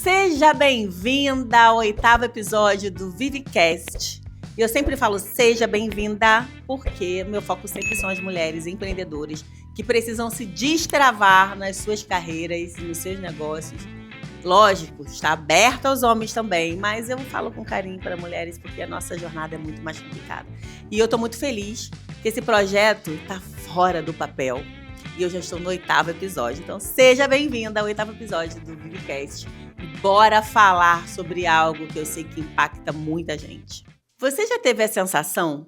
Seja bem-vinda ao 8º episódio do Vivecast. E eu sempre falo seja bem-vinda porque meu foco sempre são as mulheres empreendedoras que precisam se destravar nas suas carreiras e nos seus negócios. Lógico, está aberto aos homens também, mas eu falo com carinho para mulheres porque a nossa jornada é muito mais complicada. E eu estou muito feliz que esse projeto está fora do papel. E eu já estou no 8º episódio. Então, seja bem-vinda ao 8º episódio do Vivecast. E bora falar sobre algo que eu sei que impacta muita gente. Você já teve a sensação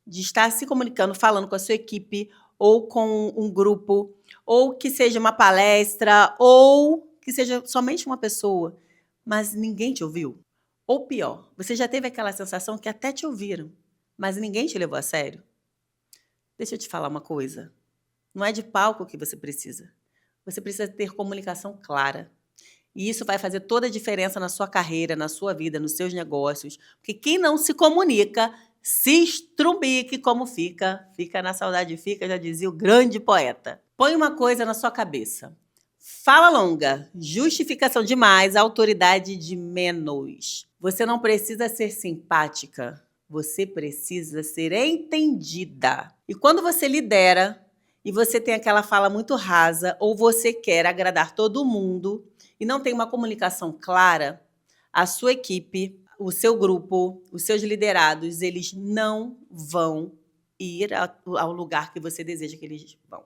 de estar se comunicando, falando com a sua equipe, ou com um grupo, ou que seja uma palestra, ou que seja somente uma pessoa, mas ninguém te ouviu? Ou pior, você já teve aquela sensação que até te ouviram, mas ninguém te levou a sério? Deixa eu te falar uma coisa. Não é de palco que você precisa. Você precisa ter comunicação clara. E isso vai fazer toda a diferença na sua carreira, na sua vida, nos seus negócios. Porque quem não se comunica, se estrumbique como fica. Fica na saudade, fica, já dizia o grande poeta. Põe uma coisa na sua cabeça. Fala longa, justificação demais, autoridade de menos. Você não precisa ser simpática. Você precisa ser entendida. E quando você lidera e você tem aquela fala muito rasa, ou você quer agradar todo mundo e não tem uma comunicação clara, a sua equipe, o seu grupo, os seus liderados, eles não vão ir ao lugar que você deseja que eles vão.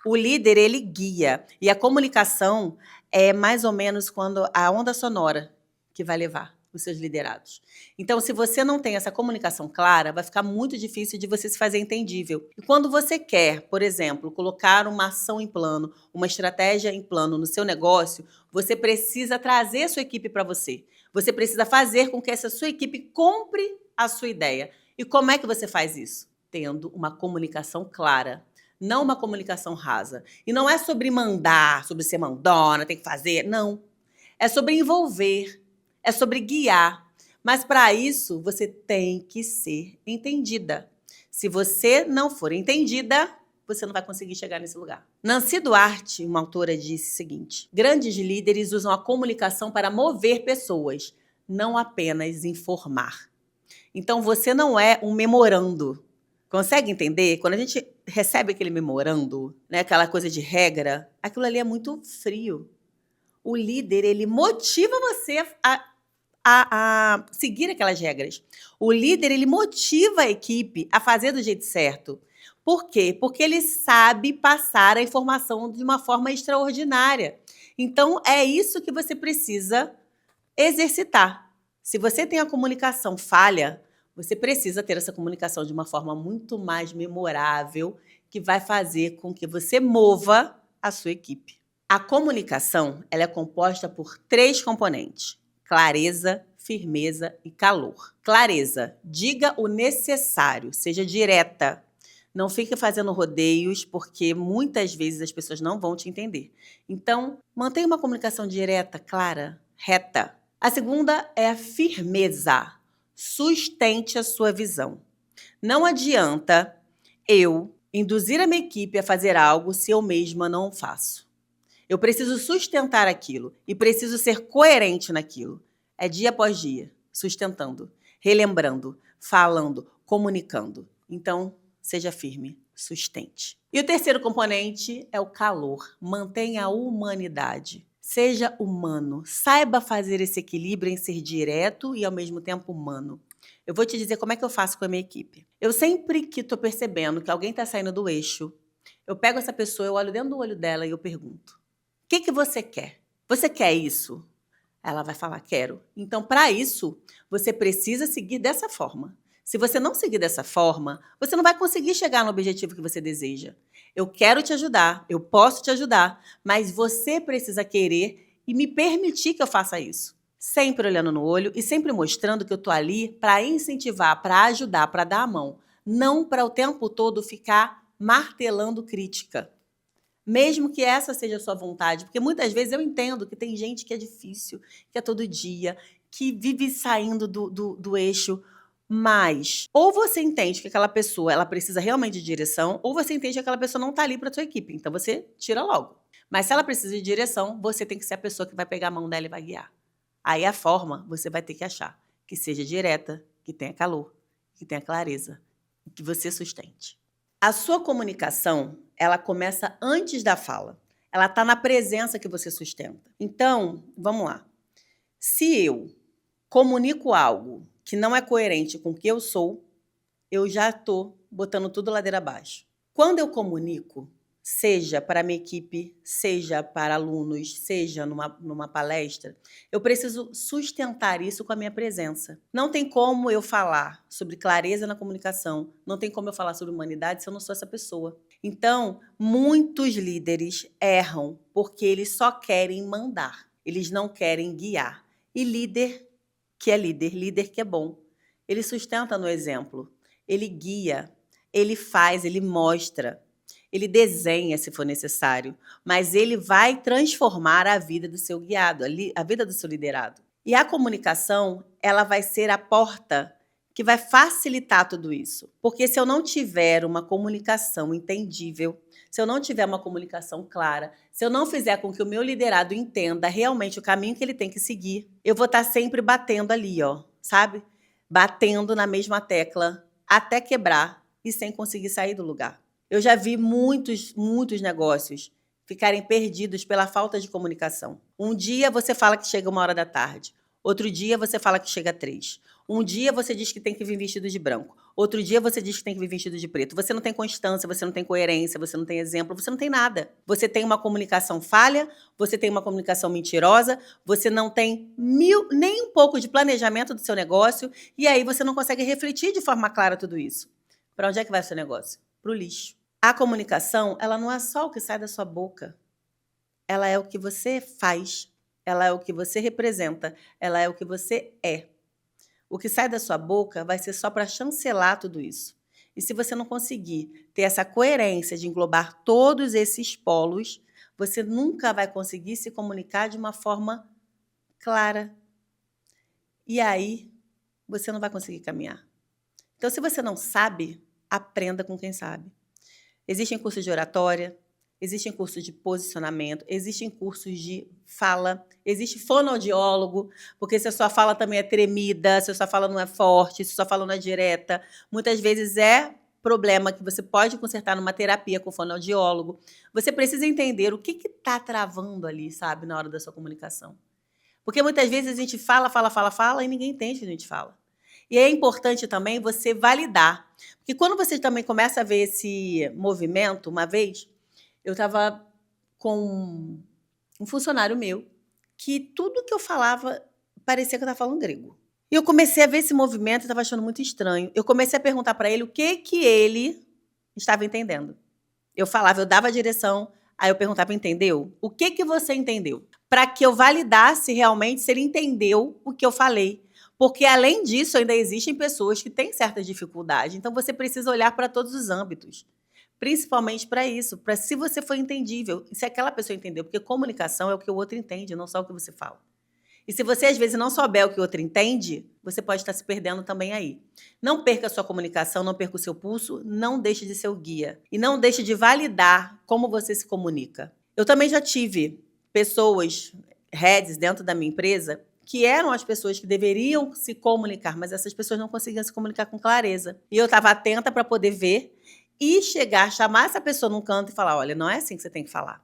O líder, ele guia. E a comunicação é mais ou menos quando a onda sonora que vai levar os seus liderados. Então, se você não tem essa comunicação clara, vai ficar muito difícil de você se fazer entendível. E quando você quer, por exemplo, colocar uma ação em plano, uma estratégia em plano no seu negócio, você precisa trazer a sua equipe para você. Você precisa fazer com que essa sua equipe compre a sua ideia. E como é que você faz isso? Tendo uma comunicação clara. Não uma comunicação rasa. E não é sobre mandar, sobre ser mandona, tem que fazer. Não. É sobre envolver. É sobre guiar. Mas para isso, você tem que ser entendida. Se você não for entendida, você não vai conseguir chegar nesse lugar. Nancy Duarte, uma autora, disse o seguinte: grandes líderes usam a comunicação para mover pessoas, não apenas informar. Então, você não é um memorando. Consegue entender? Quando a gente recebe aquele memorando, né, aquela coisa de regra, aquilo ali é muito frio. O líder, ele motiva você a seguir aquelas regras. O líder, ele motiva a equipe a fazer do jeito certo. Por quê? Porque ele sabe passar a informação de uma forma extraordinária. Então, é isso que você precisa exercitar. Se você tem a comunicação falha, você precisa ter essa comunicação de uma forma muito mais memorável, que vai fazer com que você mova a sua equipe. A comunicação, ela é composta por 3 componentes: clareza, firmeza e calor. Clareza, diga o necessário, seja direta. Não fique fazendo rodeios, porque muitas vezes as pessoas não vão te entender. Então, mantenha uma comunicação direta, clara, reta. A segunda é a firmeza. Sustente a sua visão. Não adianta eu induzir a minha equipe a fazer algo se eu mesma não faço. Eu preciso sustentar aquilo e preciso ser coerente naquilo. É dia após dia, sustentando, relembrando, falando, comunicando. Então, seja firme, sustente. E o terceiro componente é o calor. Mantenha a humanidade. Seja humano. Saiba fazer esse equilíbrio em ser direto e, ao mesmo tempo, humano. Eu vou te dizer como é que eu faço com a minha equipe. Eu sempre que estou percebendo que alguém está saindo do eixo, eu pego essa pessoa, eu olho dentro do olho dela e eu pergunto: o que você quer? Você quer isso? Ela vai falar: quero. Então, para isso, você precisa seguir dessa forma. Se você não seguir dessa forma, você não vai conseguir chegar no objetivo que você deseja. Eu quero te ajudar, eu posso te ajudar, mas você precisa querer e me permitir que eu faça isso. Sempre olhando no olho e sempre mostrando que eu estou ali para incentivar, para ajudar, para dar a mão. Não para o tempo todo ficar martelando crítica. Mesmo que essa seja a sua vontade, porque muitas vezes eu entendo que tem gente que é difícil, que é todo dia, que vive saindo do eixo, mas ou você entende que aquela pessoa ela precisa realmente de direção, ou você entende que aquela pessoa não está ali para a sua equipe, então você tira logo. Mas se ela precisa de direção, você tem que ser a pessoa que vai pegar a mão dela e vai guiar. Aí a forma você vai ter que achar que seja direta, que tenha calor, que tenha clareza, que você sustente. A sua comunicação, ela começa antes da fala. Ela está na presença que você sustenta. Então, vamos lá. Se eu comunico algo que não é coerente com o que eu sou, eu já estou botando tudo ladeira abaixo. Quando eu comunico, seja para a minha equipe, seja para alunos, seja numa palestra, eu preciso sustentar isso com a minha presença. Não tem como eu falar sobre clareza na comunicação, não tem como eu falar sobre humanidade se eu não sou essa pessoa. Então, muitos líderes erram porque eles só querem mandar, eles não querem guiar. E líder que é líder, líder que é bom, ele sustenta no exemplo, ele guia, ele faz, ele mostra. Ele desenha, se for necessário, mas ele vai transformar a vida do seu guiado, a vida do seu liderado. E a comunicação, ela vai ser a porta que vai facilitar tudo isso. Porque se eu não tiver uma comunicação entendível, se eu não tiver uma comunicação clara, se eu não fizer com que o meu liderado entenda realmente o caminho que ele tem que seguir, eu vou estar sempre batendo ali, ó, sabe? Batendo na mesma tecla até quebrar e sem conseguir sair do lugar. Eu já vi muitos negócios ficarem perdidos pela falta de comunicação. Um dia você fala que chega 13h, outro dia você fala que chega 3. Um dia você diz que tem que vir vestido de branco, outro dia você diz que tem que vir vestido de preto. Você não tem constância, você não tem coerência, você não tem exemplo, você não tem nada. Você tem uma comunicação falha, você tem uma comunicação mentirosa, você não tem nem um pouco de planejamento do seu negócio e aí você não consegue refletir de forma clara tudo isso. Para onde é que vai o seu negócio? Para o lixo. A comunicação, ela não é só o que sai da sua boca. Ela é o que você faz, ela é o que você representa, ela é o que você é. O que sai da sua boca vai ser só para chancelar tudo isso. E se você não conseguir ter essa coerência de englobar todos esses polos, você nunca vai conseguir se comunicar de uma forma clara. E aí, você não vai conseguir caminhar. Então, se você não sabe, aprenda com quem sabe. Existem cursos de oratória, existem cursos de posicionamento, existem cursos de fala, existe fonoaudiólogo, porque se a sua fala também é tremida, se a sua fala não é forte, se a sua fala não é direta, muitas vezes é problema que você pode consertar numa terapia com fonoaudiólogo. Você precisa entender o que está travando ali, sabe, na hora da sua comunicação. Porque muitas vezes a gente fala e ninguém entende o que a gente fala. E é importante também você validar. Porque quando você também começa a ver esse movimento, uma vez, eu estava com um funcionário meu que tudo que eu falava parecia que eu estava falando grego. E eu comecei a ver esse movimento e estava achando muito estranho. Eu comecei a perguntar para ele o que ele estava entendendo. Eu falava, eu dava a direção, aí eu perguntava, entendeu? O que você entendeu? Para que eu validasse realmente se ele entendeu o que eu falei. Porque, além disso, ainda existem pessoas que têm certas dificuldades. Então, você precisa olhar para todos os âmbitos. Principalmente para isso, para se você for entendível, se aquela pessoa entendeu. Porque comunicação é o que o outro entende, não só o que você fala. E se você, às vezes, não souber o que o outro entende, você pode estar se perdendo também aí. Não perca a sua comunicação, não perca o seu pulso, não deixe de ser o guia. E não deixe de validar como você se comunica. Eu também já tive pessoas, heads dentro da minha empresa, que eram as pessoas que deveriam se comunicar, mas essas pessoas não conseguiam se comunicar com clareza. E eu estava atenta para poder ver e chamar essa pessoa num canto e falar, olha, não é assim que você tem que falar.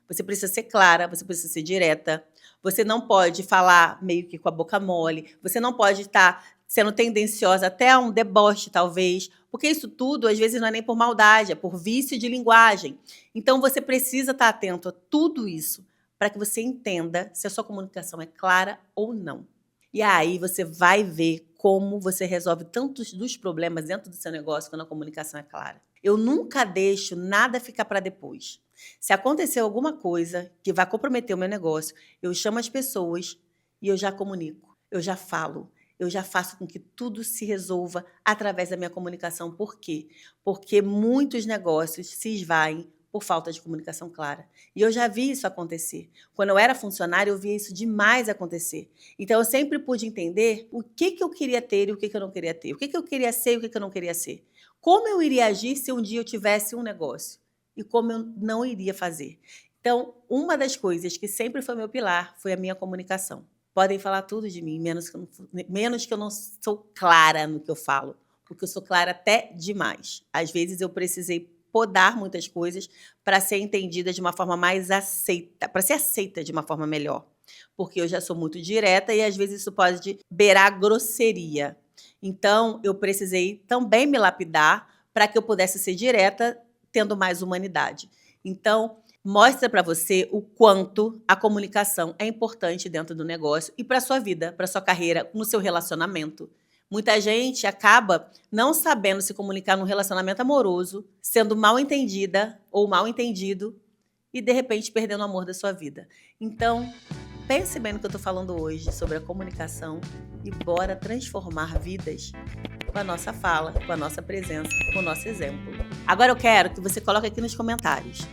Você precisa ser clara, você precisa ser direta, você não pode falar meio que com a boca mole, você não pode estar sendo tendenciosa até a um deboche, talvez, porque isso tudo, às vezes, não é nem por maldade, é por vício de linguagem. Então, você precisa estar atento a tudo isso, para que você entenda se a sua comunicação é clara ou não. E aí você vai ver como você resolve tantos dos problemas dentro do seu negócio quando a comunicação é clara. Eu nunca deixo nada ficar para depois. Se acontecer alguma coisa que vai comprometer o meu negócio, eu chamo as pessoas e eu já comunico, eu já falo, eu já faço com que tudo se resolva através da minha comunicação. Por quê? Porque muitos negócios se esvaem por falta de comunicação clara. E eu já vi isso acontecer. Quando eu era funcionária, eu via isso demais acontecer. Então, eu sempre pude entender o que eu queria ter e o que eu não queria ter. O que eu queria ser e o que eu não queria ser. Como eu iria agir se um dia eu tivesse um negócio. E como eu não iria fazer. Então, uma das coisas que sempre foi meu pilar foi a minha comunicação. Podem falar tudo de mim, menos que eu não sou clara no que eu falo, porque eu sou clara até demais. Às vezes eu precisei podar muitas coisas para ser entendida de uma forma mais aceita, para ser aceita de uma forma melhor. Porque eu já sou muito direta e às vezes isso pode beirar grosseria. Então, eu precisei também me lapidar para que eu pudesse ser direta, tendo mais humanidade. Então, mostra para você o quanto a comunicação é importante dentro do negócio e para a sua vida, para a sua carreira, no seu relacionamento. Muita gente acaba não sabendo se comunicar num relacionamento amoroso, sendo mal entendida ou mal entendido e, de repente, perdendo o amor da sua vida. Então, pense bem no que eu estou falando hoje sobre a comunicação e bora transformar vidas com a nossa fala, com a nossa presença, com o nosso exemplo. Agora eu quero que você coloque aqui nos comentários.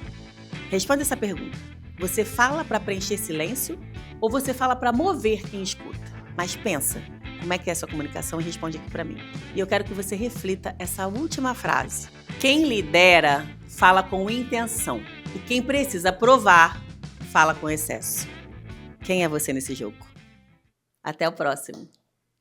Responda essa pergunta. Você fala para preencher silêncio ou você fala para mover quem escuta? Mas pensa, como é que é a sua comunicação e responde aqui para mim. E eu quero que você reflita essa última frase. Quem lidera fala com intenção e quem precisa provar fala com excesso. Quem é você nesse jogo? Até o próximo.